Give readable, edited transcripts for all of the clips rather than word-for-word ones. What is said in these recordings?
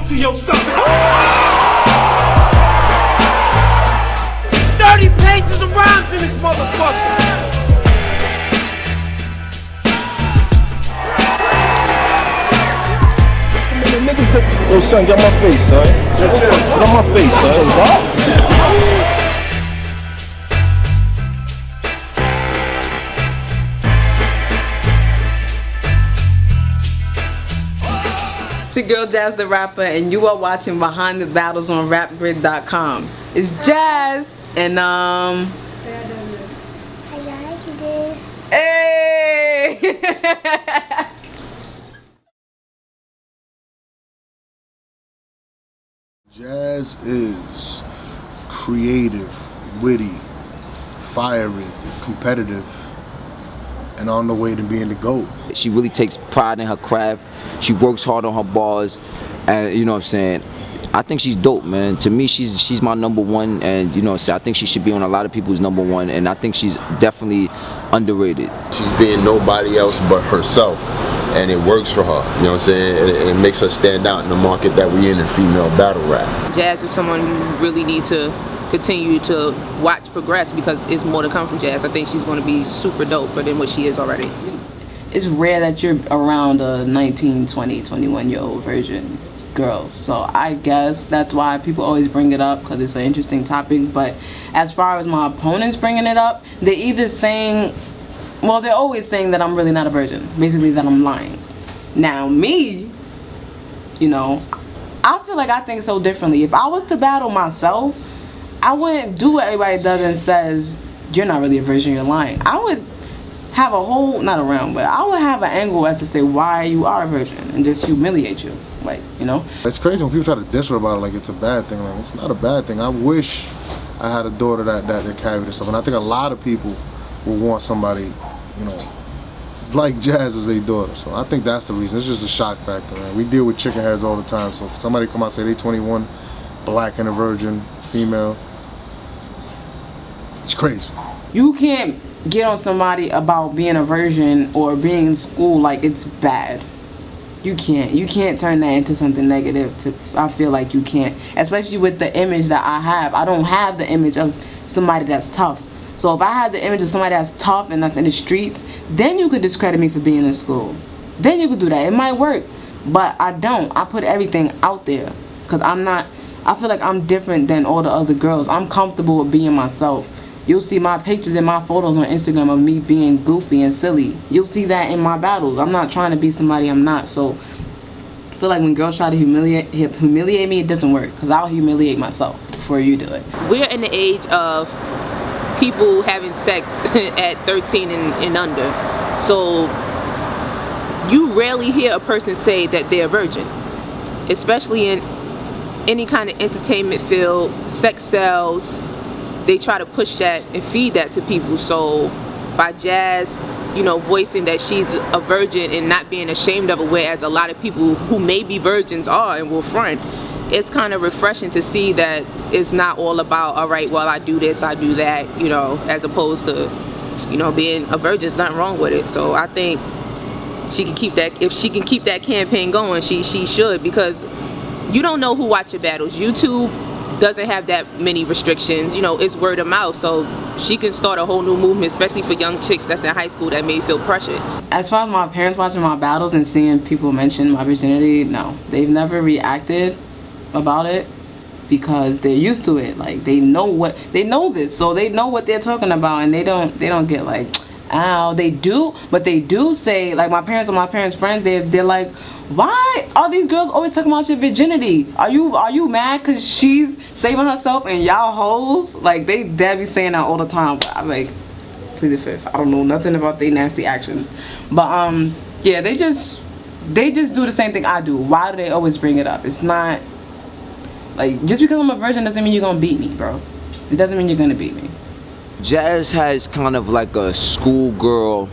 to yourself. 30 pages of rhymes in this motherfucker. Yo, son, get my face, son. Get on my face, son. It's your girl Jaz the Rapper, and you are watching Behind the Battles on rapgrid.com. It's Jaz, and I like this. Hey! Jaz is creative, witty, fiery, competitive, and on the way to being the GOAT. She really takes pride in her craft. She works hard on her bars, and you know what I'm saying. I think she's dope, man. To me, she's my number one, and you know what I'm saying. I think she should be on a lot of people's number one, and I think she's definitely underrated. She's being nobody else but herself, and it works for her. You know what I'm saying? It makes her stand out in the market that we in female battle rap. Jaz is someone you really need to continue to watch progress, because it's more to come from Jaz. I think she's going to be super dope than what she is already. It's rare that you're around a 19, 20, 21-year-old virgin girl. So I guess that's why people always bring it up, because it's an interesting topic. But as far as my opponents bringing it up, they're either saying, well, they're always saying that I'm really not a virgin. Basically that I'm lying. Now me, you know, I feel like I think so differently. If I was to battle myself, I wouldn't do what everybody does and says, you're not really a virgin, you're lying. I would have a whole, not around, but I would have an angle as to say why you are a virgin and just humiliate you, like, you know? It's crazy when people try to diss her about it like it's a bad thing. Like, it's not a bad thing. I wish I had a daughter that carried this stuff, and I think a lot of people will want somebody, you know, like Jaz as their daughter. So I think that's the reason. It's just a shock factor, man. We deal with chicken heads all the time, so if somebody come out and say they 21, black and a virgin, female, it's crazy. You can't get on somebody about being a virgin or being in school like it's bad. You can't turn that into something negative. I feel like you can't, especially with the image that I have. I don't have the image of somebody that's tough. So if I had the image of somebody that's tough and that's in the streets, then you could discredit me for being in school. Then you could do that. It might work, but I don't. I put everything out there because I feel like I'm different than all the other girls. I'm comfortable with being myself. You'll see my pictures and my photos on Instagram of me being goofy and silly. You'll see that in my battles. I'm not trying to be somebody I'm not. So I feel like when girls try to humiliate me, it doesn't work, because I'll humiliate myself before you do it. We're in the age of people having sex at 13 and under. So you rarely hear a person say that they're a virgin, especially in any kind of entertainment field. Sex sells. They try to push that and feed that to people. So by Jaz, you know, voicing that she's a virgin and not being ashamed of it, whereas a lot of people who may be virgins are and will front, it's kind of refreshing to see that it's not all about, all right, well, I do this, I do that, you know, as opposed to, you know, being a virgin. There's nothing wrong with it. So I think she can keep that, if she can keep that campaign going, she should, because you don't know who watch your battles. YouTube doesn't have that many restrictions, you know, it's word of mouth, so she can start a whole new movement, especially for young chicks that's in high school that may feel pressured. As far as my parents watching my battles and seeing people mention my virginity, no, they've never reacted about it, because they're used to it. Like, they know this, so they know what they're talking about, and they don't get like, ow. They do, but they do say, like, my parents and my parents' friends, they're like, why are these girls always talking about your virginity? Are you mad because she's saving herself and y'all hoes? Like, they be saying that all the time. But I'm like, plead the fifth. I don't know nothing about their nasty actions. But yeah, they just do the same thing I do. Why do they always bring it up? It's not like, just because I'm a virgin doesn't mean you're gonna beat me, bro. It doesn't mean you're gonna beat me. Jaz has kind of like a schoolgirl,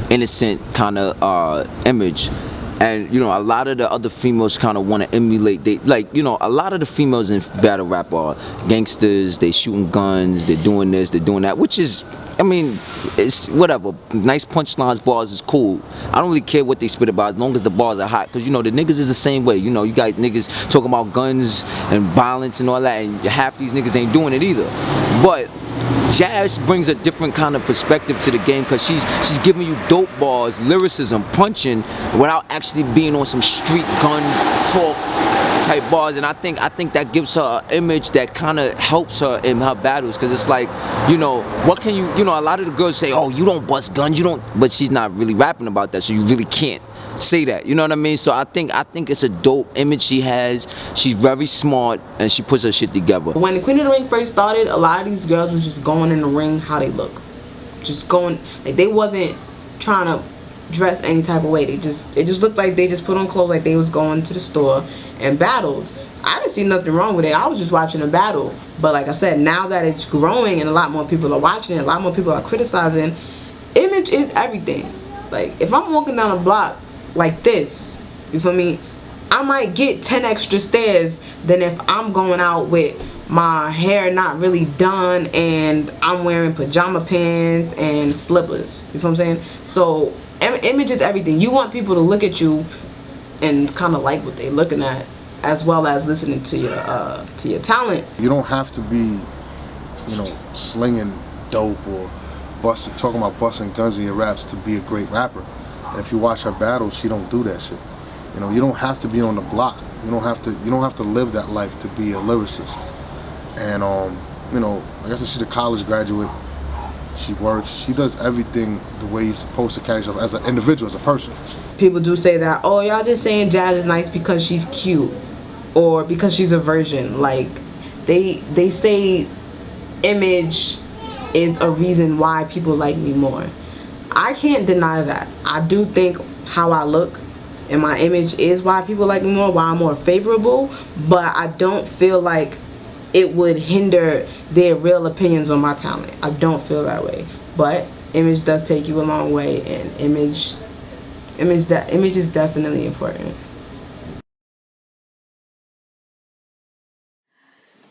innocent kind of image. And, you know, a lot of the other females kind of want to emulate. They, like, you know, a lot of the females in battle rap are gangsters. They shooting guns. They're doing this. They're doing that, which is I mean, it's whatever. Nice punchlines, bars is cool. I don't really care what they spit about as long as the bars are hot. Because, you know, the niggas is the same way. You know, you got niggas talking about guns and violence and all that, and half these niggas ain't doing it either. But Jaz brings a different kind of perspective to the game because she's giving you dope bars, lyricism, punching without actually being on some street gun talk type bars, and I think that gives her an image that kind of helps her in her battles, because it's like, you know, what can you know, a lot of the girls say, oh, you don't bust guns, you don't, but she's not really rapping about that, so you really can't say that, you know what I mean? So I think it's a dope image she has. She's very smart and she puts her shit together. When the Queen of the Ring first started, a lot of these girls was just going in the ring how they look, just going, like, they wasn't trying to dress any type of way. It just looked like they just put on clothes like they was going to the store and battled. I didn't see nothing wrong with it. I was just watching a battle. But like I said, now that it's growing and a lot more people are watching it, a lot more people are criticizing, image is everything. Like, if I'm walking down a block like this, you feel me, I might get 10 extra stares than if I'm going out with my hair not really done and I'm wearing pajama pants and slippers. You feel what I'm saying? So image is everything. You want people to look at you and kind of like what they're looking at, as well as listening to your talent. You don't have to be, you know, slinging dope or talking about busting guns in your raps to be a great rapper. And if you watch her battles, she don't do that shit. You know, you don't have to be on the block. You don't have to live that life to be a lyricist. And you know, like I said, she's a college graduate. She works. She does everything the way you're supposed to carry yourself as an individual, as a person. People do say that, oh, y'all just saying Jaz is nice because she's cute or because she's a virgin. Like, they say image is a reason why people like me more. I can't deny that. I do think how I look and my image is why people like me more, why I'm more favorable, but I don't feel like it would hinder their real opinions on my talent. I don't feel that way. But image does take you a long way, and image is definitely important.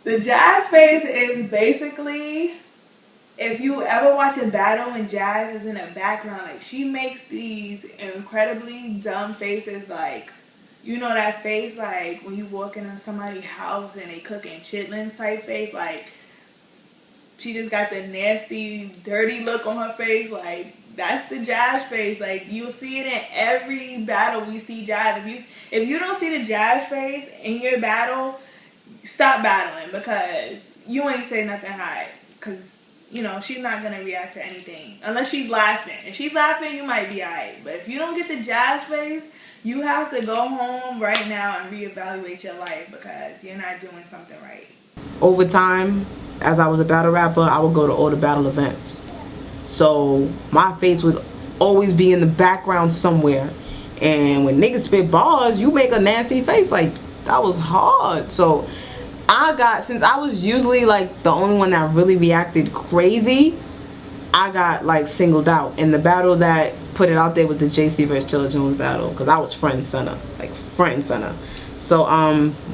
The Jaz Face is basically, if you ever watch a battle and Jaz is in the background, like, she makes these incredibly dumb faces, like, you know that face, like, when you walk into somebody's house and they cooking chitlins type face, like, she just got the nasty, dirty look on her face, like, that's the Jaz face. Like, you'll see it in every battle we see Jaz. If you don't see the Jaz face in your battle, stop battling, because you ain't say nothing high, because, you know, she's not going to react to anything, unless she's laughing. If she's laughing, you might be alright, but if you don't get the Jaz face, you have to go home right now and reevaluate your life, because you're not doing something right. Over time, as I was a battle rapper, I would go to all the battle events. So my face would always be in the background somewhere. And when niggas spit bars, you make a nasty face. Like, that was hard. So since I was usually like the only one that really reacted crazy, I got like singled out. And the battle that put it out there was the JC vs. Chilla Jones battle, because I was front and center, like front and center. So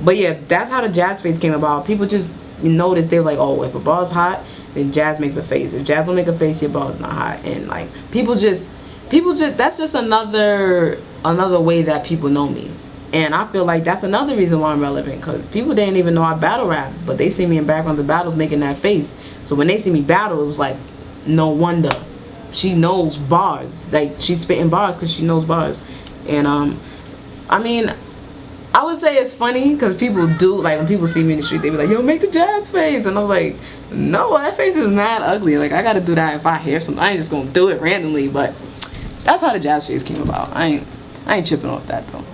but yeah, that's how the Jaz Face came about. People just noticed, they was like, oh, if a bar's hot, then Jaz makes a face. If Jaz don't make a face, your bar's not hot. And like, people just that's just another way that people know me. And I feel like that's another reason why I'm relevant, because people didn't even know I battle rap, but they see me in background of battles making that face. So when they see me battle, it was like, no wonder. She knows bars. Like, she's spitting bars because she knows bars. And I mean, I would say it's funny because people do, like, when people see me in the street, they be like, yo, make the Jaz face. And I'm like, no, that face is mad ugly. Like, I gotta do that if I hear something. I ain't just gonna do it randomly. But that's how the Jaz Face came about. I ain't tripping off that though.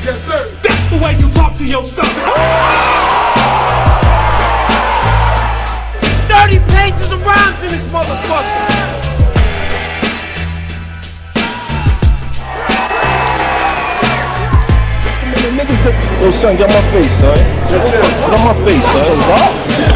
Yes, sir. That's the way you talk to yourself. 30 pages of rhymes in this motherfucker. niggas take. Yo, son, get on my face, son. Get on my face, son.